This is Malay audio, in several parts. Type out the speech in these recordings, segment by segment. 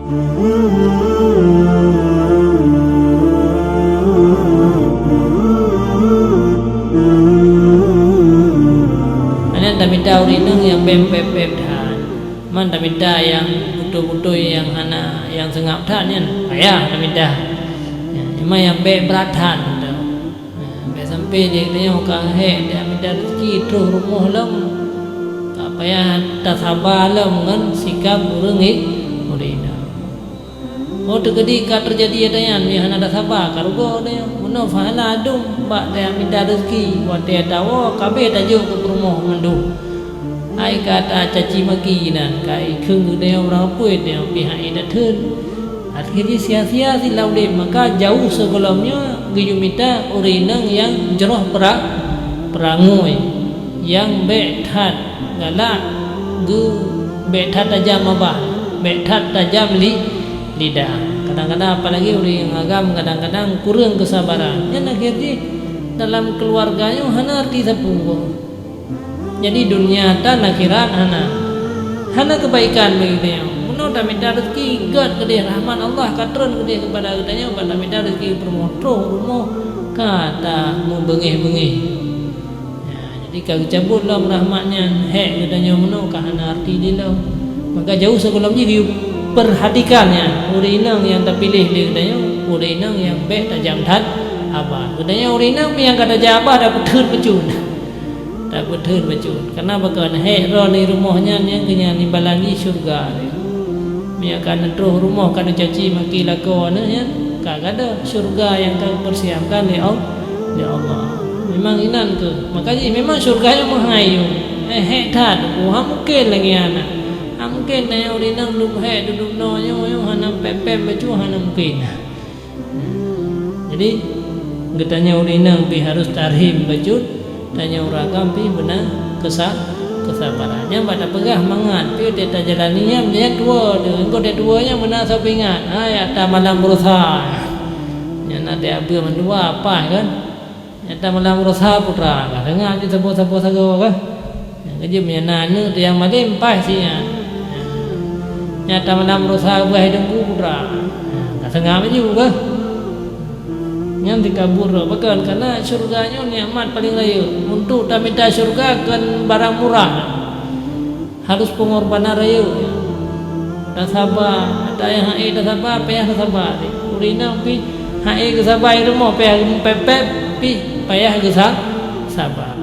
Taminda urineng yang bem-bem than, man taminda yang butuh-butuh yang hana yang sengap than kan, payah taminda. Emang yang bem berat than tu. Bem sampai dia tanya orang hek dia taminda rezeki terus rumah lem. Tak payah tak sabar lem kan sikap urang urineng. Oh ketika terjadi adanya ni hana tak sabar karugo dia. Mana fahala adum bak dia minta rezeki buat dia tahu kabeh tajuk ke rumah mandu. Ai kata caci maki nan kai khung dia orang apa dia pihak ida thun. Akhirnya sia-sia si laude maka jauh sebelumnya geju minta urineng yang jerah perangoi yang bethat galak gu bethat tajam abah bethat tajam lidah. Kadang-kadang apalagi orang agam kadang-kadang kurang kesabaran. Yang akhirnya dalam keluarganya hana arti sapu. Jadi dunia dan akhirat hana kebaikan bagi dia. Menurut minta rezeki gad ke dia rahman Allah katron ke dia kepada katanya pada minta rezeki permotro rumah kata mau bengih-bengih. Ya, jadi kalau cabutlah rahmatnya hek katanya menurut hana arti dia lah. Maka jauh sebelumnya dia perhatikannya urineng yang terpilih dia katanya urineng yang baik tajam tad abah katanya urineng yang kata jabah dah betul becun dah betul becun kenapa kan hei roh ni rumahnya yang kena nimbalangi syurga dia akan terus rumah kan caci maki lakon ya kagak ada syurga yang kau persiapkan oleh Allah memang inan tu makanya memang syurganya menghayu hei tad mungkin lagi anak mungkin na urinang lubhe duduk no yo hanam pepem baju hanam mungkin. Jadi getanya urinang pi harus tarhim baju tanya uragam pi benar kesabarannya pada pegah mangat pi dia jalaninya dia dua engko dia duanya benar sapingat ya ta malam berusaha nya na dia abeu mendua apa kan ya ta malam berusaha putra kan dengar di sabo-sabo sago kan ngaji menyana tu yang malim pas sinya nyata mana berusaha buah hidungku putra tak sengaja juga yang dikabur bahkan karena syurganya nikmat paling raya untuk tak minta syurga kan barang murah harus pengorbanan raya tak sabar ada yang hae tak sabar payah tak sabar urina pi hae ke sabar rumah payah pepep pi payah ke sabar.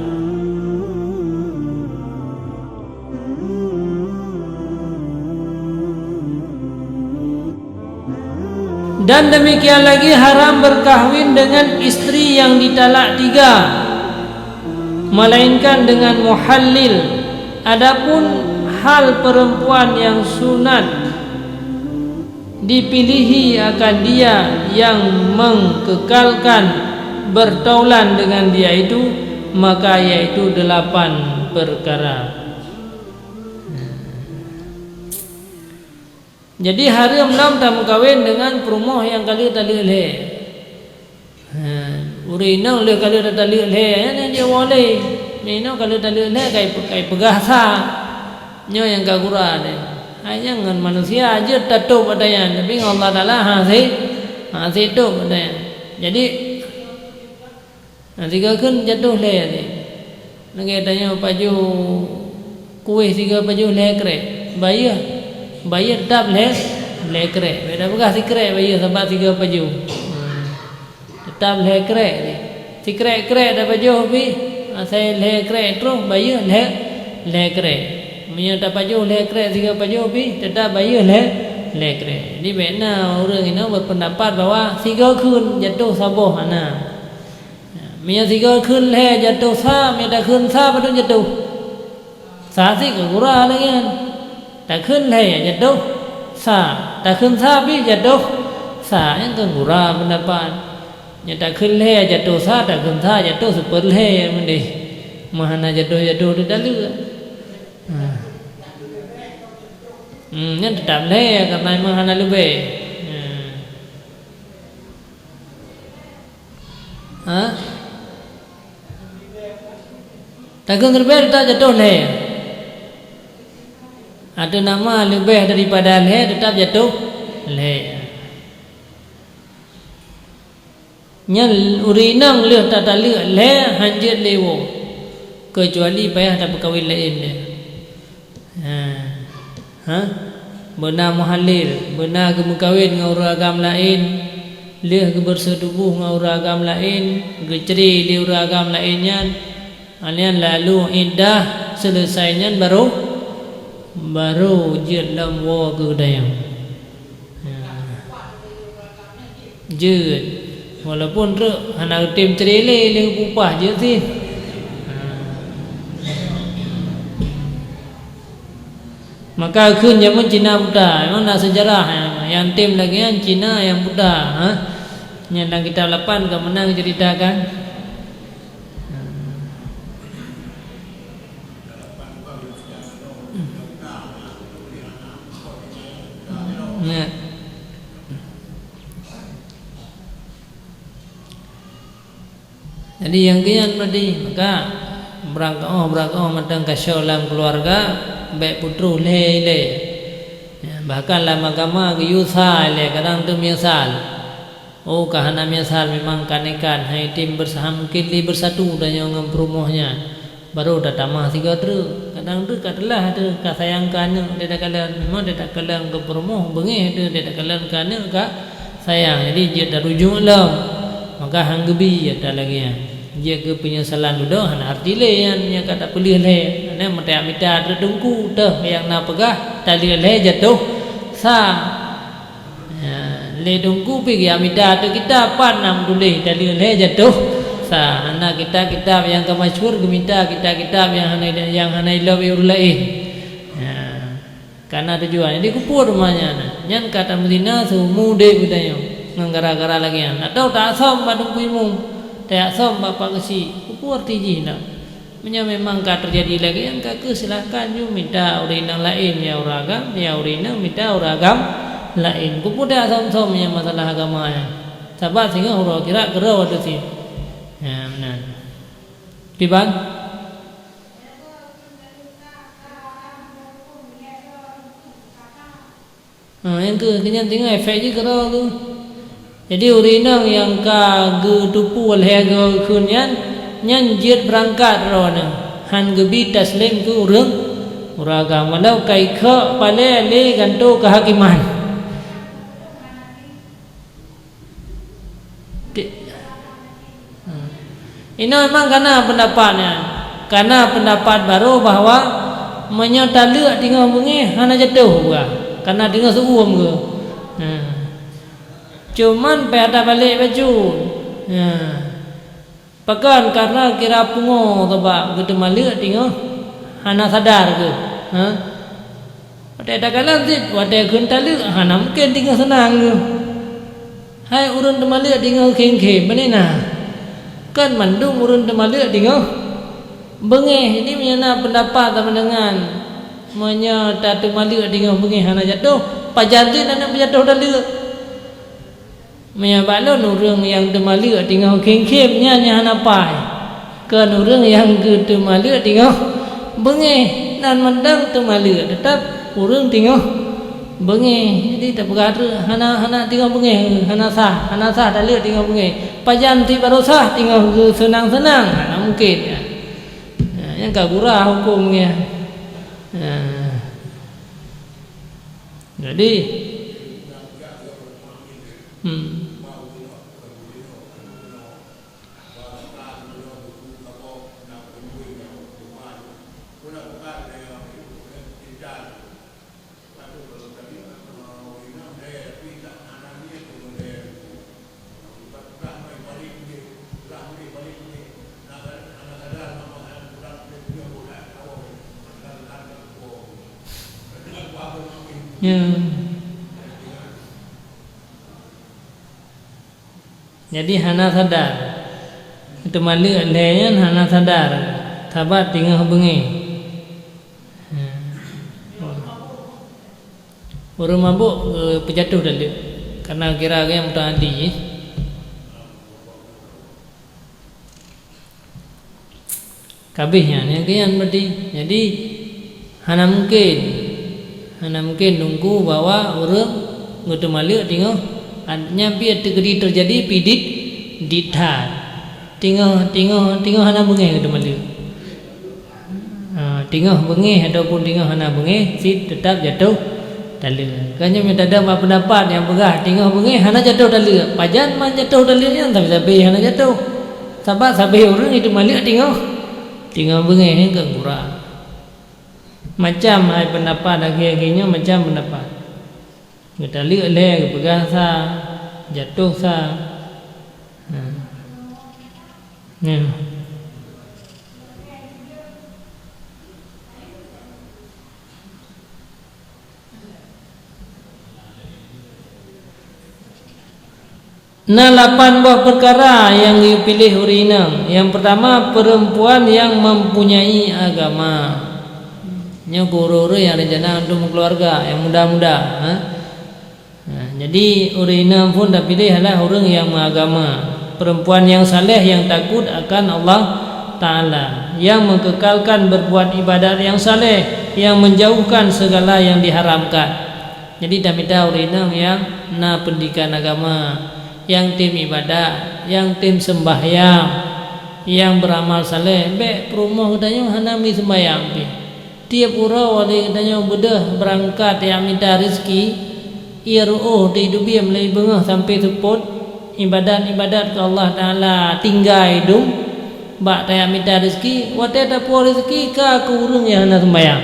Dan demikian lagi haram berkahwin dengan istri yang ditalak 3 melainkan dengan muhallil. Adapun hal perempuan yang sunat dipilihi akan dia yang mengkekalkan bertaulan dengan dia itu maka yaitu 8 perkara. Jadi haram lam tak kawin dengan perumah yang kali tali le. Urinang le kali tali le dia boleh. Nino kali tali le kai pegah sa. Nyo yang kagura ni. Hanya dengan manusia aja tato padanya tapi Allah Taala ha tu padanya. Jadi nanti kan jatuh le ni. Lagi tanya baju kuih 3 baju le kre. Bayar dap le kre beda bekas si kre bayar sebab 3 baju dap le kre si kre dah baju bi saya le kre terus bayar le kre punya dap baju le kre 3 baju bi tetap bayar le kre ni bena orang ini berpendapat bahwa 3 kun jatuh saboh ana punya 3 kun le jatuh sa punya kun sa padu jatuh sa si ke kurang lagi kan tak kun le jatuh sa tak kun sa bi jatuh sa yang ke kurang pendapat nya tak kun le jatuh sa tak kun sa jatuh super le mende mahana jatuh di dalu nya tetap le karena mahana lebih tak kun lebih tak jatuh le ada nama lebih daripada le tetap jatuh le Nyal urinang le tata le hanjit lewo kecuali payah tak berkahwin lain dia. Benar muhalil, benar ke berkahwin dengan orang agama lain, leh ke bersetubuh dengan orang agama lain, ke ceri di orang agama lainnya, alian lalu iddah selesainya baru jid lam wa ke dayang. Jid walaupun rek hana tim cerele le upah je sih. Maka kun zaman Cina Buddha memang nak sejarah yang tim lagi yang Cina yang Buddha yang dalam kitab 8 ke menang ceritakan. Jadi yang kian tadi maka berangkat matang kasih dalam keluarga baik putru le bahkan dalam agama ke yusa le kadang tu menyesal. Oh kahana menyesal memang kanekan hai tim bersama mungkin li bersatu dan yang perumohnya baru dah tamah tiga tu kadang tu katalah tu kasayangkan dia dah kalan memang dia tak kalan ke perumoh bengih tu dia tak kalan kana ka sayang jadi dia dah rujuk lam maka hang gebi ada lagi ya dia ke penyesalan dulu hana arti le yang kata pelih le ne mata terdengku dah yang nak pegah tali le jatuh sa le dengku pergi amida tu kita panam dulu tali le jatuh sa anak kita yang kemasyhur gemita kita yang hana lebih lain karena tujuan jadi kupur rumahnya nyan kata Medina sumude budaya ngara-gara lagi atau tak som badung kuimu tak som bapak kesi kupur tiji nak memang tak terjadi lagi yang kakak silahkan you minta urinang lain ya uragam ya urinang minta uragam lain kupur tak som yang masalah agama ya sahabat sehingga huruf kira waktu sih ya benar tiban yang kenyan tinggal efek je kira tu jadi urinang yang ka ge tupu oleh ge kunyan nyan jit berangkat rona han gebi taslim ke uragam walau kai kha pale le ganto kehakiman ini memang karena pendapatnya karena pendapat baru bahawa menyatalik tinggal bengi hana jatuh juga karena tinggal seuam ke cuman pada balik baju pakan karena kira pungo sebab gitu malik tinggal hana sadar ke ada kalan sih ada kuntalik hana mungkin tinggal senang ke hai urun temalik tinggal keng-keng benina kan mandung urun temalik tinggal bengi ini menyana pendapat sama dengan menyata temalik tinggal bengi hana jatuh pajantin anak jatuh dalik menyabak nurung yang temalik tinggal keng-kengnya hana pai ke nurung yang ke temalik tinggal bengi dan mendang temalik tetap urung tinggal bengi jadi tak berkata hana tinggal bengi hana sah dalik tinggal bengi pajanti baru sah tinggal senang-senang hana mungkin ya. Yang kagurah hukumnya jadi jadi hana sadar itu malik leyan hana sadar tabat tinggal bengi baru mabuk pejatuh dulu karena kira yang mutahadi kabihnya yang kian berarti jadi hana mungkin nunggu bahwa orang ngutu malik tengok nyampi terjadi pidit dithat tengok hana bengih ngutu malik tengok bengih ataupun tengok hana bengih si tetap jatuh tala. Kanya minta ada pendapat yang begah tengok bengih hana jatuh tala, pajan man jatuh tala yang tapi hana jatuh sebab sampai orang itu malik tengok bengih ke kurang macam ai pendapat akhir-akhirnya macam pendapat kita lihat le begah sa jatuh sa Nah, 8 buah perkara yang dipilih urinang. Yang pertama, perempuan yang mempunyai agama. Nya guru-guru yang rencana untuk keluarga yang muda-muda. Jadi urinang pun dah pilih adalah orang yang beragama, perempuan yang saleh yang takut akan Allah Ta'ala, yang mengekalkan berbuat ibadat yang saleh, yang menjauhkan segala yang diharamkan. Jadi dah minta urinang yang pendidikan agama, yang tim ibadah, yang tim sembahyang, yang beramal saleh. Be perumah katanya hanami sembahyang pi. Tiap urau wali katanya bedah berangkat yang minta rezeki, ia ruh di dubi mulai bengah sampai support ibadat-ibadat ke Allah Taala tinggal hidung. Bak taya minta rezeki, wate dapat rezeki ka kurung yang hana sembahyang.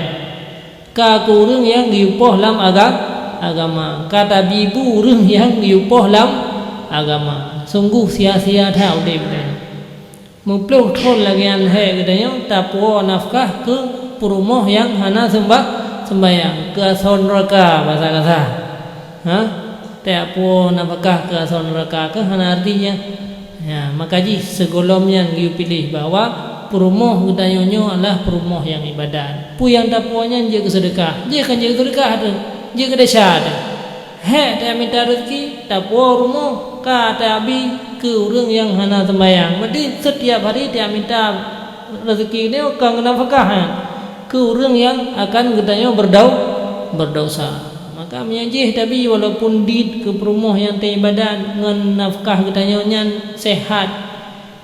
Ka kurung yang diupoh dalam agama. Kata bibu urang yang diupoh dalam agama. Sungguh sia-sia tahu dia katanya. Mempluh thon lagi an he katanya tapo nafkah ke perumah yang hana sembahyang ke son neraka bahasa kasar. Tapo nafkah ke son neraka ke hana artinya. Ya, makaji segolomnya yang pilih bahwa perumah katanya adalah perumah yang ibadat. Pu yang taponya dia ke sedekah. Dia kan dia sedekah tu. Dia ke desa tu. He dia minta rezeki tapo rumah kata abi ke orang yang hana sembahyang. Berarti setiap hari dia minta rezeki dia akan kena nafkah ke orang yang akan katanya berdosa. Maka menyanjih tapi walaupun di ke perumah yang ibadat dengan nafkah katanya nyan sehat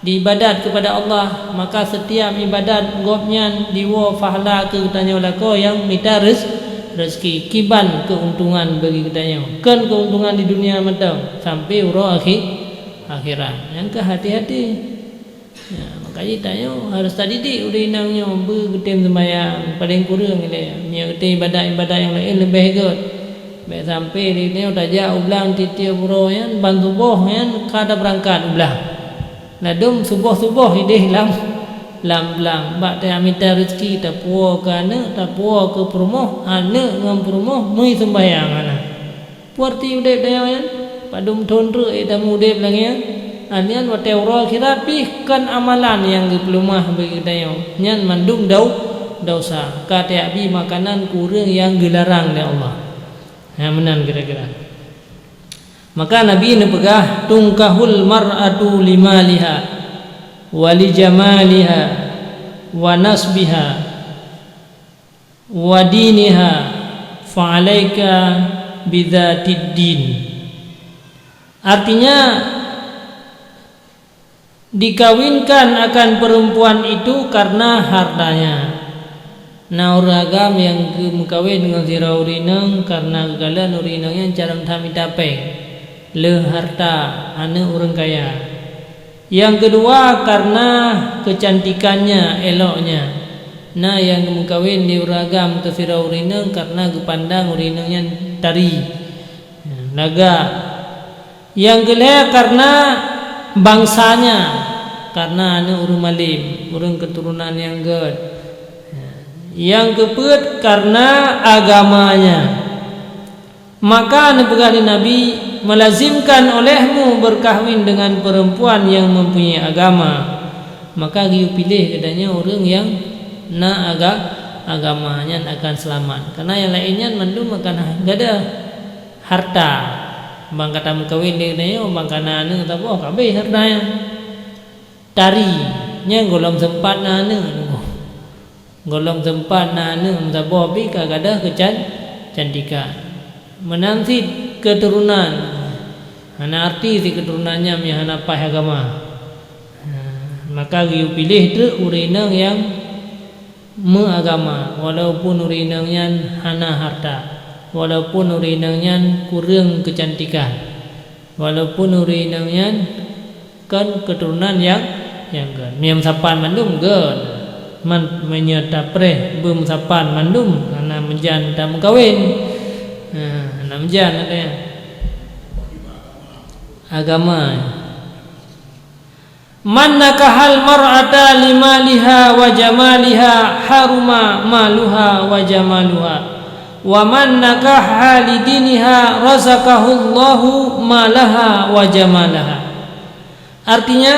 di ibadat kepada Allah, maka setiap ibadat gopnya diwa pahala ke katanya lako yang minta rezeki kiban keuntungan bagi katanya kan keuntungan di dunia mata sampai urang akhirat yang ke hati-hati. Ya, makanya tanya harus tadi di urinangnya bergetem sembahyang paling kurang dia nyerti ibadat-ibadat yang lain lebih good. Baik sampai di ni udah ulang tiap bro yang bantu boh yang kada berangkat ulang. Ladum subuh ideh lam bak dia minta rezeki tak puas ke anak, tak puas ke perumah, anak dengan perumah mai sembahyang anak. Puarti udep dia yang padum thonru tamu udep lagi ya. Anian wa teura akhirat kan amalan yang diplumah bagi dia. Nyan mandung dosa. Kata abi makanan kurang yang dilarang oleh Allah. Ya menan kira-kira. Maka Nabi ini pegah tungkahul mar'atu limaliha wali jamaliha wa nasbiha wa diniha fa'alaika bidzatid din. Artinya dikawinkan akan perempuan itu karena hartanya. Nah uragam yang mengkawin dengan ziraurinang karena gagalan urinang yang cara kami tapeng le harta ane orang kaya. Yang kedua karena kecantikannya, eloknya. Nah yang mengkawin di uragam ke ziraurinang karena kepandang urinangnya tari laga. Yang kedua karena bangsanya, karena ane urang malim, urang keturunan yang good. Yang keempat karena agamanya. Maka Nabi melazimkan olehmu berkahwin dengan perempuan yang mempunyai agama. Maka dia pilih katanya orang yang agamanya akan selamat. Karena yang lainnya mandum akan gada harta. Bang kata mengkawin dia katanya bang kana anu tak apa kabeh hartanya. Tari nya golong sempat anu. Golong tempat anu sabah bi kagada kecantikan. Menanti keturunan. Hana arti si keturunannya mi hana pai agama. Maka giu pilih tu urinang yang meagama, walaupun urinangnya hana harta, walaupun urinangnya kurang kecantikan, walaupun urinangnya kan keturunan yang kan miam sapan mandum gan man menyata pre bum sapan mandum karena menjan tak kawin. Nah menjan ada agama. Man nakahal mar'ata limaliha wa jamaliha haruma maluha wa jamaluha, wa man nakaha lidiniha razaqahullahu malaha wa jamalaha. Artinya,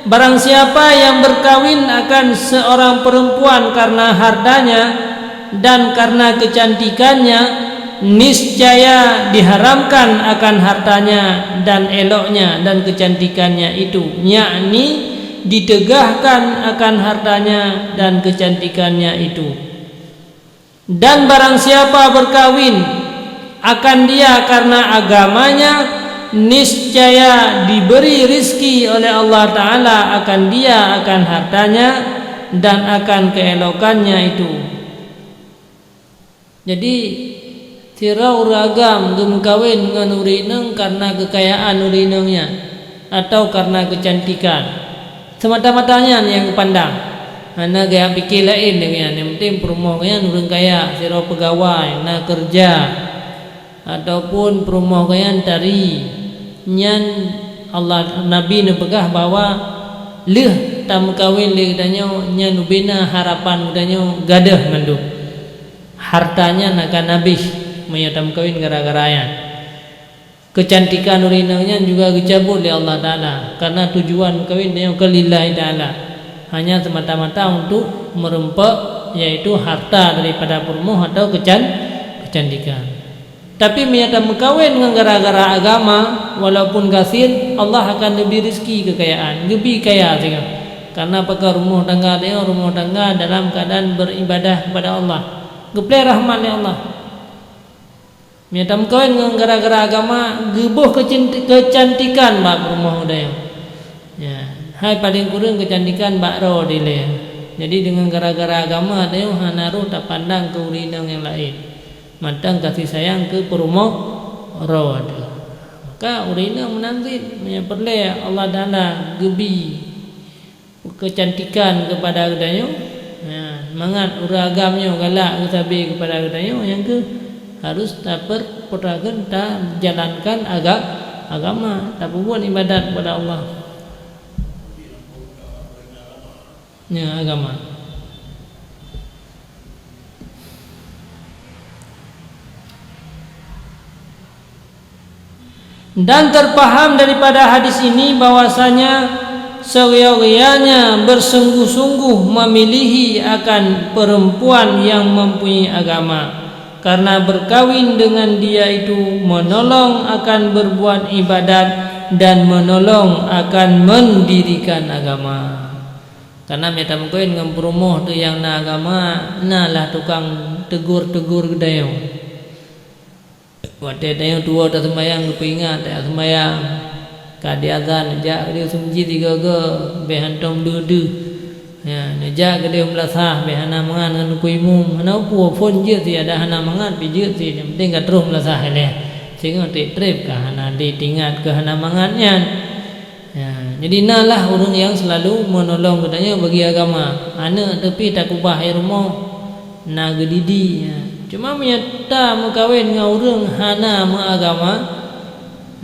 barang siapa yang berkawin akan seorang perempuan karena hartanya dan karena kecantikannya, niscaya diharamkan akan hartanya dan eloknya dan kecantikannya itu, yakni ditegahkan akan hartanya dan kecantikannya itu. Dan barang siapa berkawin akan dia karena agamanya, niscaya diberi rizki oleh Allah Ta'ala akan dia, akan hartanya dan akan keelokannya itu. Jadi tirau ragam gem kawin dengan urinang karena kekayaan urinangnya atau karena kecantikan semata-matanya yang pandang. Ana gaya pikir lain dengan yang penting perumahan urang kaya, tirau pegawai, nak kerja ataupun perumahan tari nyan Allah Nabi ne pegah bahwa leh tam kawin leh danyo nyan ubina harapan danyo gadah mandu hartanya nakan habis menyatam kawin gara-gara yang kecantikan urinangnya juga dicabut oleh Allah Ta'ala karena tujuan kawin dia kelillahi ta'ala hanya semata-mata untuk merempak yaitu harta daripada perumuh atau kecantikan. Tapi menyatam kawin dengan gara-gara agama walaupun kasir, Allah akan lebih rizki kekayaan, lebih kaya juga karena pakai rumah tangga dia, rumah tangga dalam keadaan beribadah kepada Allah, geplai rahmat oleh Allah. Miatam kawin dengan gara-gara agama gebuh kecantikan bak rumah dia. Ya, hai paling kurang kecantikan bak ro dia. Jadi dengan gara-gara agama dia hanaru tak pandang ke urinang yang lain. Matang kasih sayang ke perumah ro dia. Maka urinang menanti menyeperle Allah Taala gebi kecantikan kepada dia. Ya, mangat uragamnya galak usabi kepada dia yang ke harus tak berperdagang, tak jalankan agama, tak buat ibadat kepada Allah. Ya, agama. Dan terpaham daripada hadis ini bahwasanya seyogyanya bersungguh-sungguh memilihi akan perempuan yang mempunyai agama. Karena berkawin dengan dia itu menolong akan berbuat ibadat dan menolong akan mendirikan agama. Karena metam kawin dengan perumuh tu yang na agama, nalah tukang tegur-tegur dayo. Waktu dayo tua tak sembahyang kepingat tak sembahyang. Kadi azan jak dia sumji tiga ke behantom du. Ya, nejak ke dia melasah behana mangan dengan kuimu, mana pu phone je ti ada hana mangan pi je ti, yang penting kat terus melasah le. Sehingga ti trip ka hana ditingat ke hana mangannya. Ya, jadi nalah orang yang selalu menolong katanya bagi agama. Ana tapi tak kubah air rumah na gedidi. Ya. Cuma menyata mengkawin dengan orang hana agama.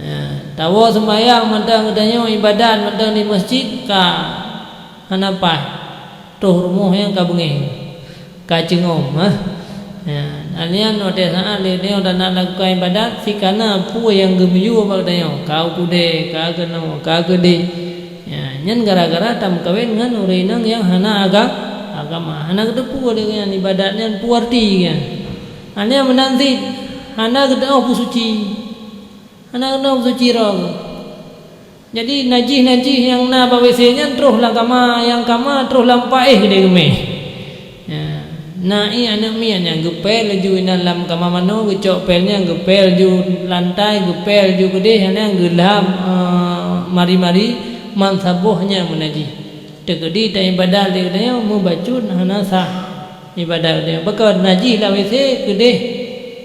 Ya, tawa sembahyang mentang katanya ibadat mentang di masjid ka hana pai. Tuh rumah yang kabungin kacengom ya alian waktu saat dia dah nak lakukan ibadat si kana pu yang gemiyu apa katanya kau kude kau kena kau kude ya nyen gara-gara tam kawin dengan urinang yang hana agama hana kedepu dengan ibadatnya pu arti kan hanya menanti hana kedau pu suci hana kedau suci roh. Jadi najih-najih yang na bawesenya teruslah kama yang kama teruslah paeh dia gemeh. Ya, Nai anak mian yang gepel ju dalam kamar mano gecok pelnya gepel ju lantai gepel ju gede yang gelap mari-mari man sabuhnya menaji tegedi ta ibadah dia dia membacut hana sah ibadah dia bakal naji lah wese gede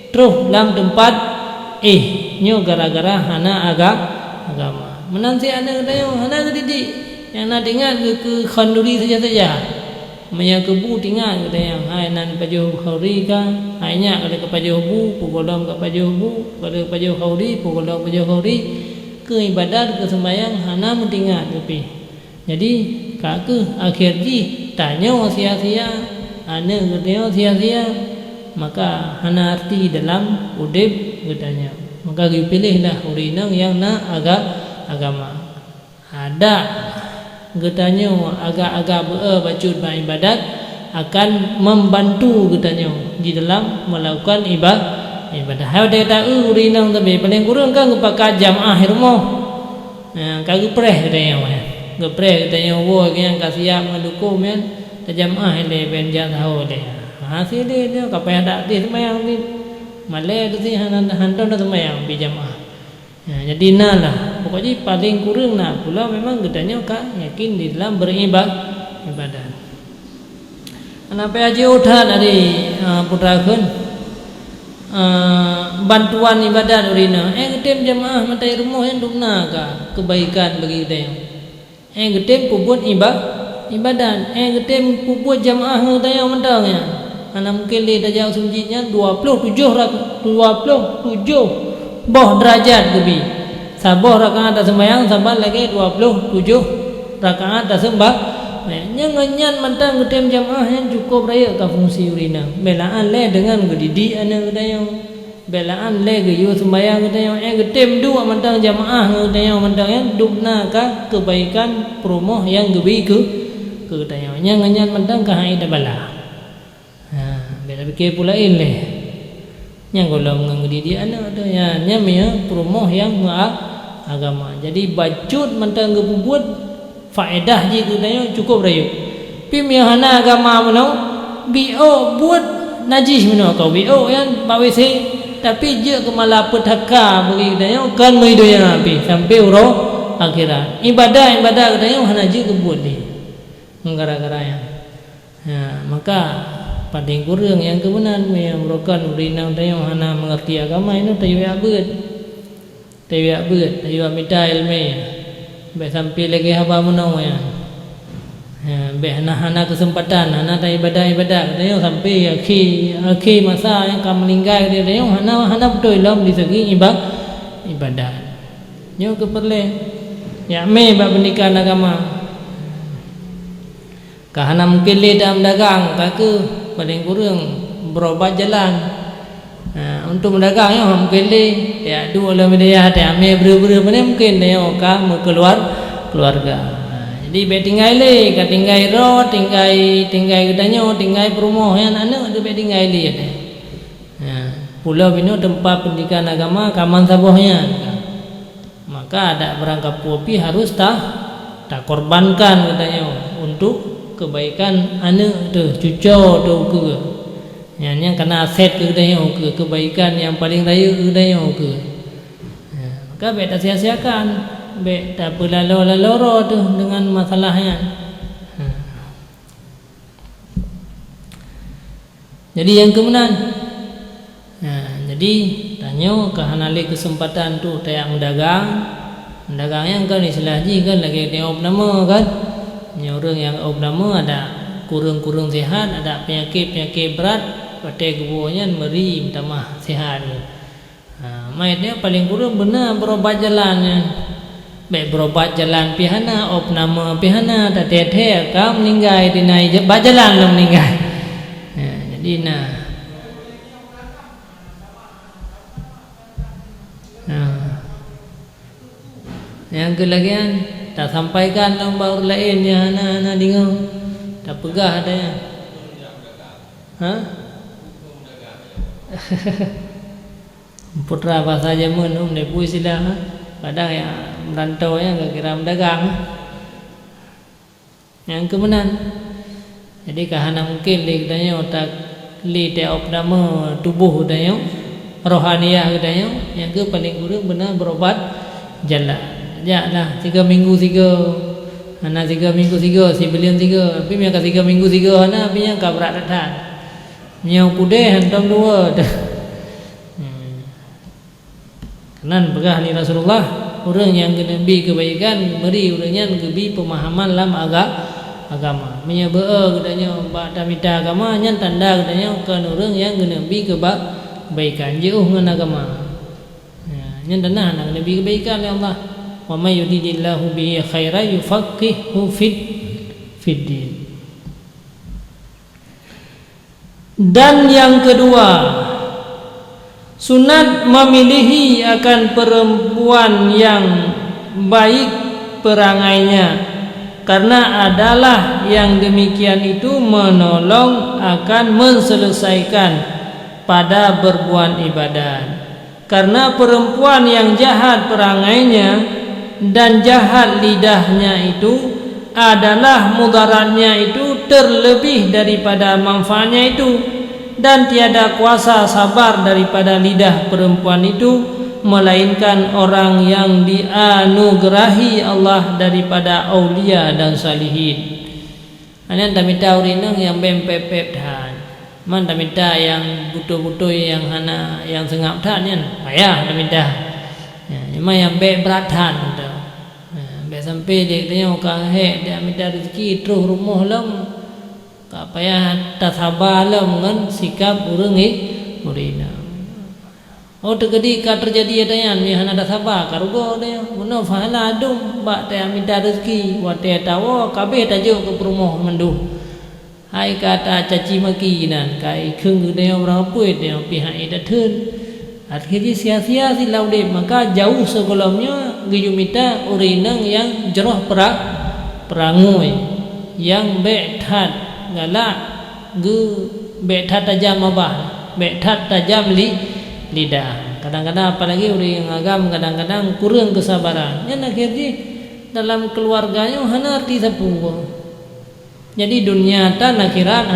terus dalam tempat nyo gara-gara hana agama menanti anak dia hana gede yang nak dengar ke khanduri saja maya kebu tinggal kata yang hai nan pajo khauri ka hanya kada ke pajo bu pugolom ke pajo bu kada pajo khauri pugolom pajo khauri ke ibadat ke sembahyang hana mentinggal tapi jadi kak ke akhir ji tanya sia-sia ana kata sia-sia maka hana arti dalam udip katanya maka dipilihlah urinang yang nak agama ada katanya agak-agak bacut ibadat akan membantu katanya di dalam melakukan ibadah. Hai dia tahu urinang tapi paling kurang kan kepakai jamaah rumah. Kagak preh katanya wah. Gepreh katanya wah yang kasih mendukum kan jamaah le ben tahu dia. Hasil dia kapai ada di semayang ni. Malai tu sih hantar semayang di jamaah. Jadi nalah pokoknya paling kurang nak pula memang gedanya kak yakin di dalam beribadah. Anak haji udah dari putrakan bantuan ibadah urina. Getem jemaah matai rumah yang dukna kak kebaikan bagi kita. Getem puput ibadah. Getem puput jemaah kita yang mentangnya. Anak mungkin dia dah jauh sunjinya 27 boh derajat lebih. Saboh rakaat tak sembahyang sabar lagi 27 rakaat tak sembah. Nyangan mentang getem jamaah yang cukup raya ke fungsi urina. Belaan le dengan gedidi anak gedayang. Belaan le geyu sembahyang gedayang. Getem dua mentang jamaah gedayang mentang yang dukna ka kebaikan promoh yang gebi ke gedayang. Nyangan mentang ka hai dah bala. Bela fikir pula le. Yang kalau mengenai dia anak ada yang nyamnya promoh yang agama. Jadi bacut mentang gebuat faedah je katanya cukup rayu. Pim yang hana agama mano bio buat najis mano kau bio yang bawese tapi je kemala petaka bagi katanya kan maidonya nabi sampai uro akhirat. Ibadah katanya hana je gebuat ni. Gara-gara yang. Maka paling kurang yang kebenaran yang merupakan urinang tayong hana mengerti agama ini tayu minta ilmu be sampai lagi haba menau ya be hana kesempatan hana ibadah tayong sampai akhir masa yang kamu meninggal dia tayong hana betul dalam di segi ibadah nyo keperle ya me bab pernikahan agama kahana mungkin le dalam dagang kaku paling kurang berobat jalan untuk mendagang yang mungkin dia dua dalam dia ada ame beru-beru mana mungkin dia okam keluarga jadi be tinggal le ka tinggal ro tinggal gedanyo tinggal perumahan anak ada be tinggal le pulau ini tempat pendidikan agama kaman sabohnya maka ada berangkat pupi harus tak korbankan katanya untuk kebaikan anak tu cucu tu ke yang kena aset ke dayo ke kebaikan yang paling raya ke dayo ke maka be tak sia-siakan be tak berlalu-lalu tu dengan masalahnya jadi yang kemenan jadi tanya ke hanali kesempatan tu tayak mendagang yang kan istilah ji kan lagi tengok nama kan orang yang nama ada kurang-kurang sihat, ada penyakit berat, pada kebuahnya meri minta maaf sihat. Mayatnya paling kurang benar berobat jalannya. Baik berobat jalan pihana, nama pihana, tak teteh, kau meninggal di naik jalan lah meninggal. Jadi yang kelagian tak sampaikan lembar lain yang anak-anak dengar tak pegah adanya putra bahasa Jerman dia pun istilah padahal yang merantau yang kira mendagang yang kemenan jadi kahana mungkin dia katanya otak li teo nama tubuh dayo rohaniah dayo yang ke paling kurang benar berobat jalan ya lah 3 minggu 3 hana 3 minggu 3 si bilion 3 tapi yang 3 minggu 3 hana tapi yang ka berat datang nyau kudeh hantam 2 kanan begah ni Rasulullah orang yang nabi kebaikan beri orangnya gebi pemahaman dalam agama menyebab katanya bak tamita agama nya tanda katanya kan orang yang nabi kebaikan jauh dengan agama nya tanda nak nabi kebaikan ya Allah wa may yuridillahu bihi khairan yufaqihu fid din. Dan yang kedua, sunat memilihi akan perempuan yang baik perangainya, karena adalah yang demikian itu menolong akan menselesaikan pada berbuat ibadat. Karena perempuan yang jahat perangainya dan jahat lidahnya itu adalah mudaratnya itu terlebih daripada manfaatnya itu, dan tiada kuasa sabar daripada lidah perempuan itu melainkan orang yang dianugerahi Allah daripada aulia dan salihin. Anan tamita urinang yang bempep than man tamita yang butuh-butuh yang hana yang sengap than yan payah tamita yang be berat than be sampai dia tanya ka he dia minta rezeki terus rumah lam tak payah tak sabar lam kan sikap urang urina. Oh terjadi ka terjadi adayan ni hana tak sabar karugo dia mun fahala dum ba ta minta rezeki wa te tawo kabeh tajuk ke rumah menduh hai kata caci maki nan kai khung dia orang puit dia pihak ida thun akhirnya sia-sia si laude, maka jauh sebelumnya gejumita urinang yang jeroh perangui yang bethat galak ge bethat tajam abah bethat tajam lidah. Kadang-kadang apalagi uring agam kadang-kadang kurang kesabaran yang akhirnya dalam keluarganya hana arti sapu. Jadi dunia tan akhirat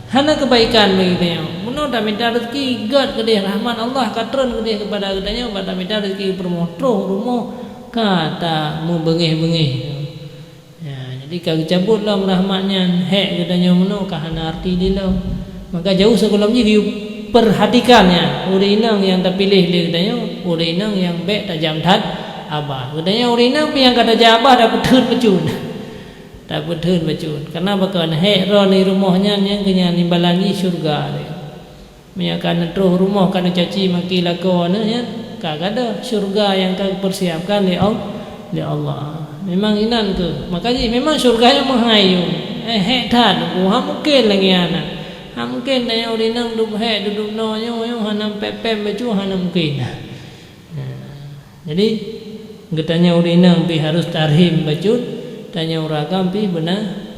hana kebaikan begitu. Muno dah minta rezeki gad ke dia rahmat Allah katron ke dia kepada katanya pada minta rezeki permotro rumah kata mu bengih-bengih. Ya, jadi kalau cabutlah rahmatnya hek katanya muno ka hana arti dia. Maka jauh sebelumnya dia perhatikannya urinang yang terpilih dia katanya urinang yang baik tajam tad abah. Katanya urinang yang kata jabah dah betul pecun. Tak betul bacun karena bakal hek ro ni rumahnya yang kena nimbalangi syurga dia meyakan terus rumah kana caci maki lakon nya kagada syurga yang kau persiapkan oleh Allah memang inan ke makanya memang syurganya menghayung hek tad ha mungkin lagi anak ha mungkin dah urinang duduk hek duduk no yo hanam pepem bacu hanam mungkin jadi getanya urinang bi harus tarhim bacun tanya uragam pi benar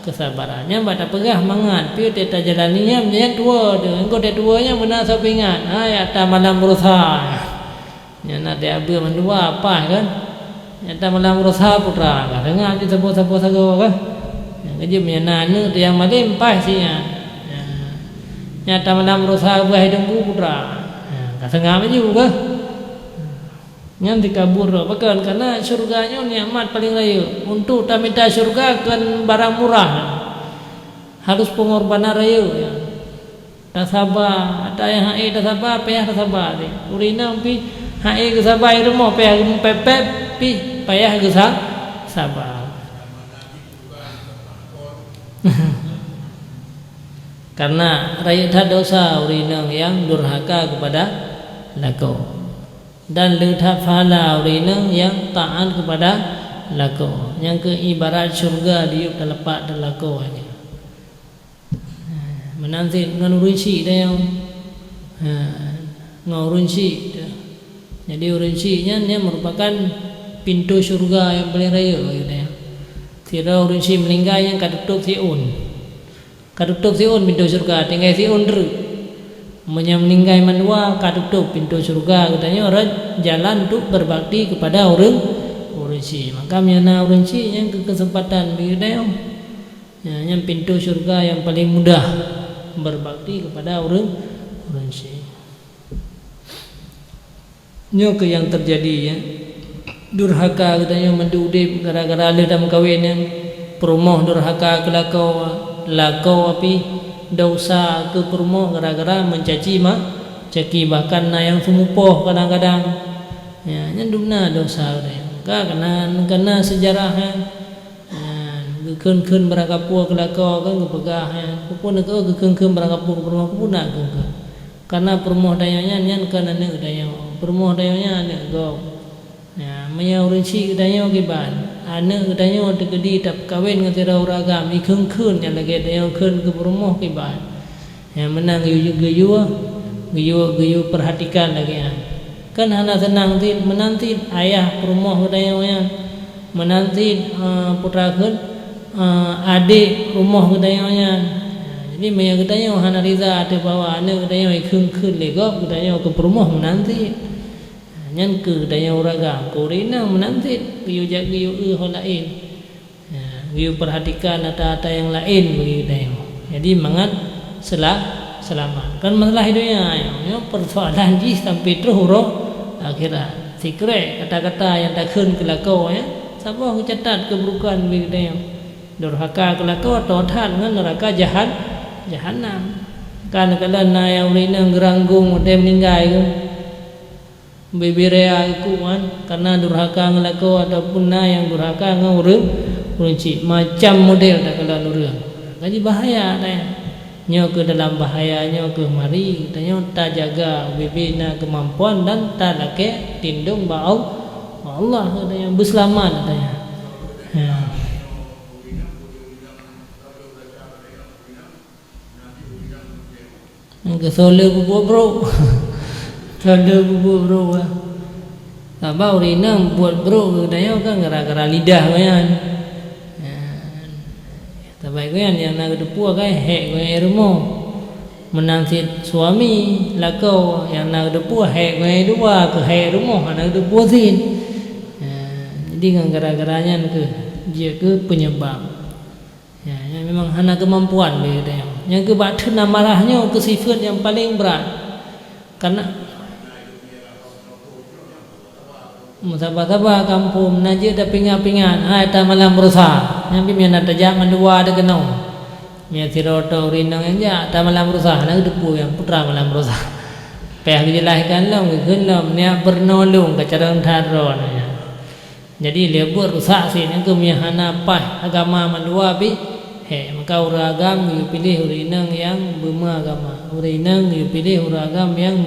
kesabarannya pada pegah mangat pi teta jalaninya nya tua de engko de tuanya benar sapingat ai ata malam berusaha nya nak de abe mandua apa kan ata malam berusaha putra kan dengar di sabo-sabo sago kan yang keje menana tu yang malim pas sia nya ata malam berusaha buah hidung putra ka sengah juga yang dikabur bahkan karena syurganya nikmat paling raya untuk tak minta syurga kan barang murah harus pengorbanan raya ya. Tak sabar ada yang hae tak sabar payah tak sabar ni urina pi hae ke sabar rumah payah pepep pi payah ke sabar karena raya tak dosa urina yang durhaka kepada lako dan letak pahala orang yang taat kepada lako yang ke ibarat syurga dia terlepak dalam lako ini menanti ngurunci dia yang ngurunci jadi urunci-nya dia merupakan pintu syurga yang paling raya gitu ya tidak urunci meninggal yang kadutuk siun pintu syurga tinggal siun terus meninggal manua kadutuk pintu surga katanya orang jalan untuk berbakti kepada orang urunci maka miana urunci yang kesempatan begitu ya yang pintu surga yang paling mudah berbakti kepada orang syekh. Nyo ke yang terjadi ya. Durhaka katanya mendudip gara-gara ada dalam kahwin yang perumoh durhaka lakau api dosa ke perumoh gara-gara mencaci caki bahkan yang sumupoh kadang-kadang ya nyenduna dosa kena sejarah keun berangkapua kelakau kan kepegah pun ke keun berangkapua ke perumoh pun nak karena perumoh dayanya nyan kana ne dayo perumoh dayanya ne go ya maya urinci dayo giban ane dayo tegedi tap kawin ngatira uragam i keun nya lagi dayo keun ke perumoh giban ya menang geyu perhatikan lagi ya kan hana senang tin menanti ayah perumoh dayo nya menanti putra keun adik rumah dayo nya. Jadi maya katanya hana riza ada bawa ane katanya ikun legop katanya ke perumah menanti. Nyan ke katanya uragam korina menanti giyu lain. Giyu perhatikan ada yang lain begitu dayo. Jadi mangat selamat. Kan masalah hidupnya ya persoalan ji sampai terus huruf akhirat. Secret kata-kata yang tak keun kelakau ya. Siapa catat keburukan begitu dayo. Durhaka kelakau atau taat dengan neraka Jahanam. Kan kala na yang rina geranggung modem meninggal ke beberea iku kan karena durhaka ngelako ataupun na yang durhaka ngurung kunci macam model tak kala nurung. Jadi bahaya tanya. Nyo ke dalam bahaya nyo ke mari tanya ta jaga bebena kemampuan dan ta lake tindung ba Allah tanya berselamat tanya. Ya. Kesole bubuk bro. Sole bubuk bro. Apa urina buat bro dayo kan gara-gara lidah kan. Tapi kan yang nak depu kan hek kan rumah. Menanti suami lakau yang nak depu hek kan dua ke hek rumah nak depu sin. Jadi kan gara-garanya ke dia ke penyebab. Ya, memang hana kemampuan dia dayo. Yang kebatin amarahnya ke sifat yang paling berat karena musabah-sabah kampung najis ada pingat-pingat ada malam berusaha yang pimpinan ada zaman dua ada kenal ya siroto rinang aja ada malam berusaha nak depu yang putra malam berusaha payah dijelaskan lah mungkin lah niat bernolong ke cara taron jadi dia berusaha sih yang kemihana apa agama mandua bi maka uragam pilih urinang yang beragama, urinang pilih uragam yang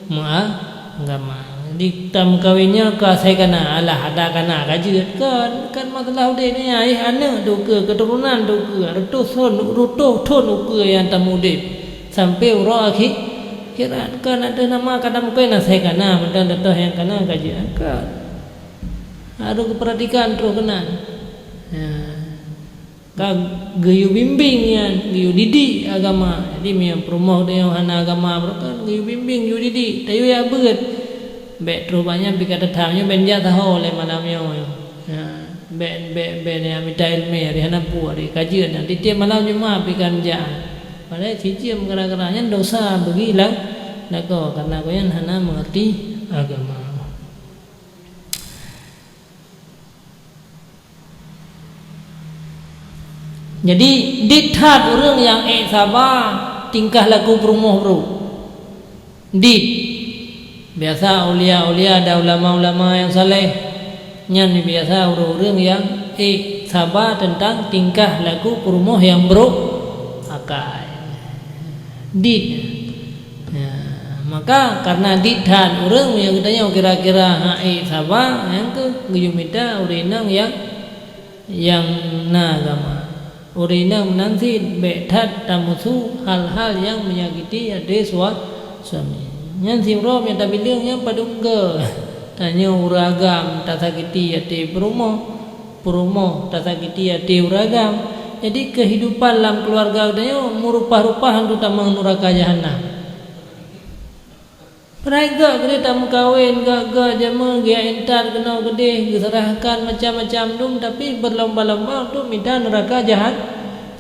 beragama. Di tam kawinnya ka saya kena alah ada kana kajut kan masalah udah ni ayah anak duka keturunan duka rutuh thon duka yang tamudip sampai urang akhirat kan ada nama kadang kena saya kena mendan datah yang kena kajut kan harus perhatikan terus kena gayu bimbing ya gayu didik agama jadi mi promoh dia hana agama berkan gayu bimbing gayu didik tayu ya beut bet rupanya bi kata thamnya ben ja tahu le malamnya ya ben ya minta ilmu ya hana pu ari kajian nanti tiap malam cuma bi kan ja padahal cicim gara-garanya dosa begilang nako karena koyan hana mengerti agama. Jadi dithat orang yang sabar tingkah laku perumoh bro. Biasa ulia-ulia ada ulama-ulama yang saleh. Nyan biasa orang-orang yang sabar tentang tingkah laku perumoh yang bro akal. Maka karena dithat orang yang katanya kira-kira sabar yang ke guyumita urinang yang agama. Urinang nanti bethat tamusu hal-hal yang menyakiti adik suami. Yang simrom yang tak bilang yang padungga tanya uragam tak sakiti adik perumoh tak sakiti adik uragam. Jadi kehidupan dalam keluarga dia merupah-rupah untuk tamang neraka jahanam. Peraiga gede tak mengkawin gak jama dia entar kenal gede diserahkan macam-macam dum tapi berlomba-lomba untuk minta neraka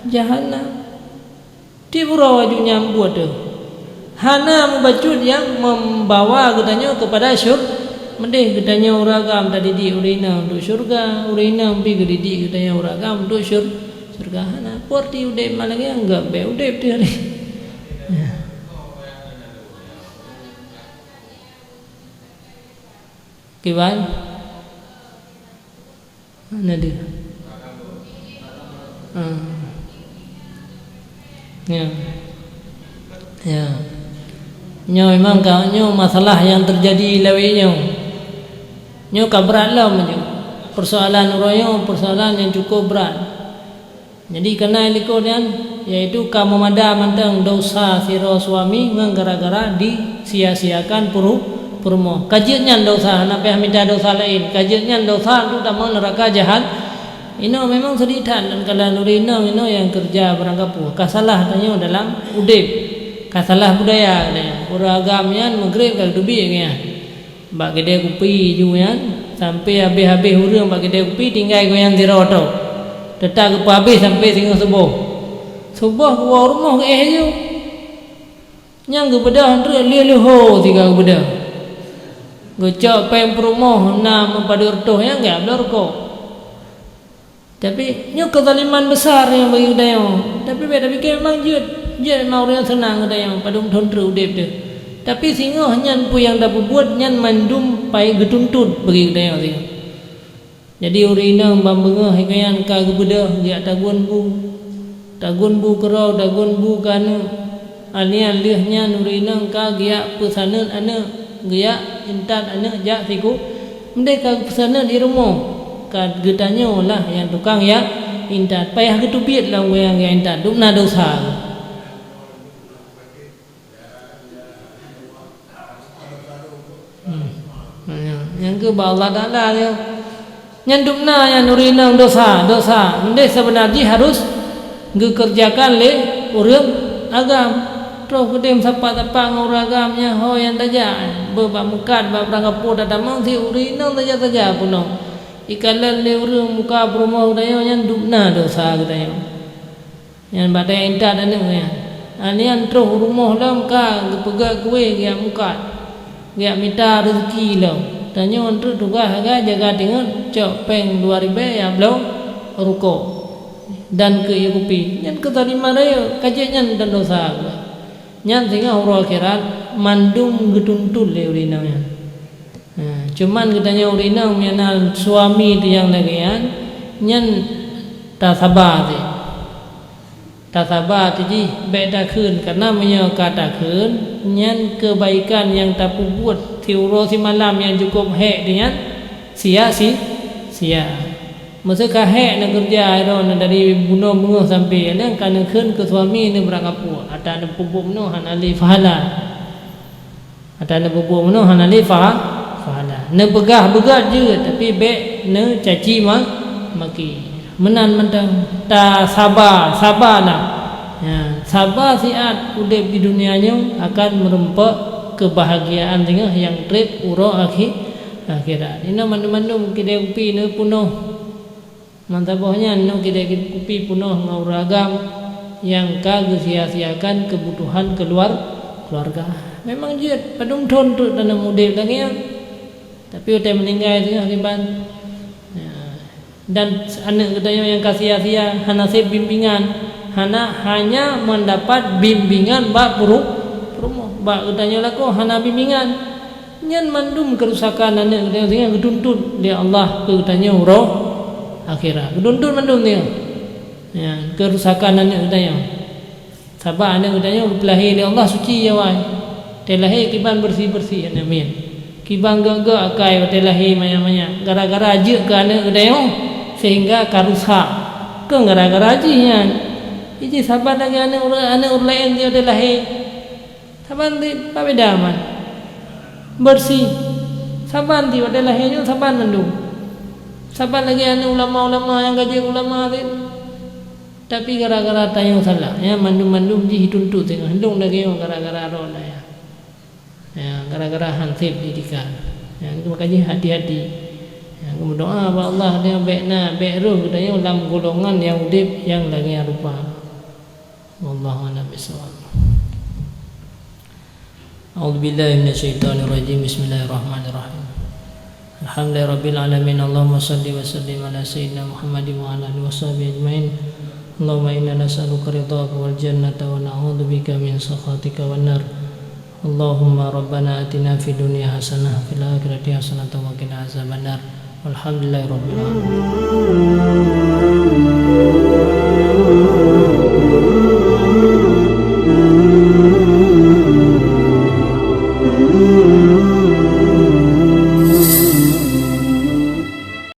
jahanam. Ti pura waju nyambut tu. Hana mubajud yang membawa katanya kepada mendih katanya uragam tadi di urina untuk syurga, urina pi gedi katanya uragam untuk syurga. Hana porti udah malagi enggak be udah dia ni. Ya. Kiban? Mana dia? Ya. Ya. Nyo memang nyo masalah yang terjadi lawinyo. Nyo berat lah macam persoalan royo, persoalan yang cukup berat. Jadi kena iliko dan yaitu kamu mada mantang dosa siro suami ngang gara-gara disia-siakan purmo. Kajiannya dosa, nak minta dosa lain. Kajiannya dosa tu tamang neraka jahat. Ino memang seditan dan kalau nurino ino yang kerja beranggapu. Kasalah tanya dalam udip. Kasalah budaya katanya. Uragamnya maghrib kalau dubi kan. Bak kedai kopi juan sampai habis-habis urang bak kedai kopi tinggal goyang zero tu. Tetap ke habis sampai sehingga subuh. Subuh keluar rumah ke je. Nyang ke bedah tu liho tiga ke bedah. Gocok pem rumah nam pada urtoh yang enggak blorko. Tapi nyo kezaliman besar yang bagi kedai. Tapi beda fikir memang je mau orang senang ada yang padum thon tru dep dia. Tapi singo nyan pu yang dapat buat nyan mandum pai getuntut bagi dia dia. Jadi urina bambengah hikayan ka gebedah dia tagun bu kerau tagun bu kana alian liahnya urina ka gia pesanan ana gia intat ana ja siku mereka pesanan di rumah ka getanya lah yang tukang ya intat payah ketupit lah yang intat dukna dosa. Yang ke Allah Taala dia nyandukna yang nurina dosa mendek sebenarnya harus dikerjakan le urang agam terus kedem sapa-sapa nguragamnya ho yang taja bebak mukat bab rangapu dadamang si urina taja puno ikalan le urang muka rumah dayo nyandukna dosa dayo yang badai intat anu ya anian terus rumah lam ka gepegak kuwe dia mukat dia minta rezeki lo. Tanya untuk juga harga jaga dengan cok peng 2000 yang belum ruko dan ke kopi. Yang keterima dia kajian dan dosa. Yang sehingga orang akhirat mandum getuntut le urina. Cuman katanya urina mengenal suami itu yang lagian nyan tak sabar dia. Tak sabar jadi beda kun karena menyokata kun nyan kebaikan yang tak buat tiuro si malam yang cukup hek dengan sia. Masa ka hek nak kerja itu dari bunuh bunga sampai ada kan kun ke suami ni beranggapu ada nak pupuk no han ali fahala. Ada nak pupuk no han ali fahala. Ne begah je tapi be ne caci maki. Menan mentang tak sabar lah. Ya, sabar siat udip di dunianya akan merempak kebahagiaan dengan yang trip uro akhirat. Ini mandu-mandu kedai kopi ni penuh. Mantabahnya ni kedai kopi penuh nguragam yang kagak sia-siakan kebutuhan keluarga. Memang je padung thon tu tanam udip lagi ya. Tapi udah meninggal itu akibat dan anak katanya yang sia-sia nasib bimbingan hanya mendapat bimbingan bak rumah bak katanya lah kok hana bimbingan nyan mandum kerusakan anak katanya sehingga ketuntut dia Allah katanya roh akhirat ketuntut mandum dia ya kerusakan anak katanya sabar anak katanya berkelahi dia Allah suci ya wai telahi kiban bersih amin kiban gaga akai telahi maya gara-gara aje ke anak katanya sehingga karusak ke gara-gara ajian iji sabar lagi anak lain dia dah lahir sabar di pabedaman bersih sabar di dah lahirnya sabar mendung sabar lagi anak ulama-ulama yang gaji ulama itu tapi gara-gara tayang salah ya mandum-mandum ji tuntut tengah hendung lagi gara-gara roda ya gara-gara hansip didikan ya makanya hati-hati berdoa kepada Allah dia baikna baik ruh katanya dalam golongan yang udip yang lagi rupa Wallahu a'lam bishawab. A'udzu billahi minasyaitonir rajim. Bismillahirrahmanirrahim. Alhamdulillahirabbil alamin. Allahumma shalli wa sallim ala sayyidina Muhammadin wa ala alihi washabihi ajmain. Allahumma inna nas'aluka ridhaka wal jannata wa na'udzubika min sakhatika wan nar. Allahumma rabbana atina fid dunya hasanah fil akhirati hasanah wa qina azabannar. Walhamdulillahirabbil alamin.